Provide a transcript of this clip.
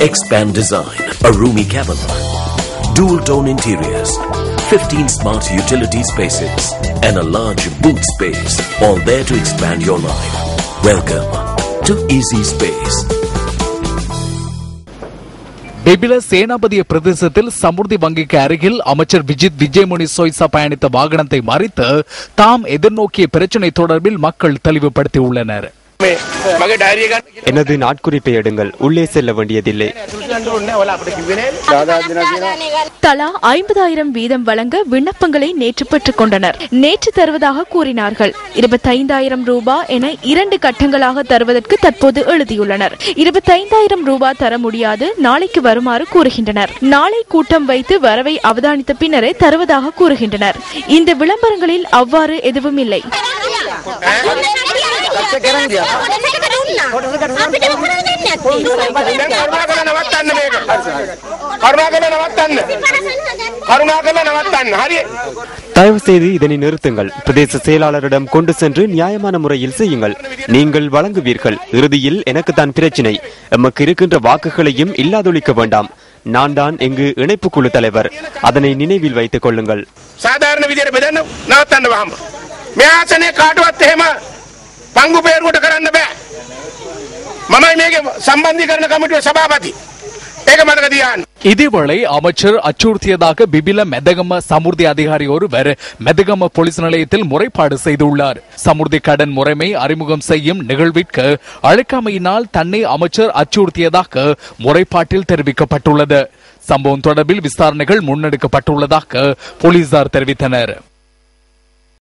Expand Design, a roomy cabin, dual tone interiors, 15 smart utility spaces and a large boot space, all there to expand your life. Welcome to Easy Space. பெபில சேனாபதிய பிரதேசத்தில் சமுர்தி வங்கிக்கு அருகில் அமைச்சர் விஜித் விஜயமுனி சோய்சா பயணித்த வாகனத்தை மறித்து தாம் எதிர்நோக்கிய பிரச்சினை தொடர்பில் மக்கள் தெளிவுபடுத்தியுள்ளனர். எனது நாட்குறிப்பை எடுங்கள், உள்ளே செல்ல வேண்டியதில்லை. தலா 50,000 வீதம் வழங்க விண்ணப்பங்களை நேற்று பெற்றுக் கொண்டனர். நேற்று தருவதாக கூறினார்கள். 25,000 ரூபாய் என 2 கட்டங்களாக தருவதற்கு தற்போது எழுதியுள்ளனர். 25,000 ரூபாய் தர முடியாது, நாளைக்கு வருமாறு கூறுகின்றனர். நாளை கூட்டம் வைத்து வரவை அவதானித்த பின்னரே தருவதாக கூறுகின்றனர். இந்த விளம்பரங்களில் அவ்வாறு எதுவும் இல்லை. தயவு செய்து இதனை நிறுத்துங்கள். பிரதேச செயலாளரிடம் கொண்டு சென்று நியாயமான முறையில் செய்யுங்கள். நீங்கள் வழங்குவீர்கள். இறுதியில் எனக்கு தான் பிரச்சினை. எமக்கு இருக்கின்ற வாக்குகளையும் இல்லாதொழிக்க வேண்டாம். நான் தான் எங்கு இணைப்பு குழு தலைவர். அதனை நினைவில் வைத்துக் கொள்ளுங்கள். சாதாரண விதிයට මෙයාසනේ කාටවත් එහෙම පංගු පෙරකට කරන්න බෑ. මමයි මේකේ සම්බන්ධීකරණ කමිටුවේ සභාපති. ඒක මතක තියාගන්න. இதேவேளை அமைச்சர் அச்சுறுத்தியதாக பிபில மெதகம சமுர்தி அதிகாரி ஒருவர் மெதகம போலீஸ் நிலையத்தில் முறைப்பாடு செய்துள்ளார். சமுர்தி கடன் முறைமை அறிமுகம் செய்யும் நிகழ்விற்கு அழைக்காமையினால் தன்னை அமைச்சர் அச்சுறுத்தியதாக முறைப்பாட்டில் தெரிவிக்கப்பட்டுள்ளது. சம்பவம் தொடர்பில் விசாரணைகள் முன்னெடுக்கப்பட்டுள்ளதாக போலீசார் தெரிவித்தனர்.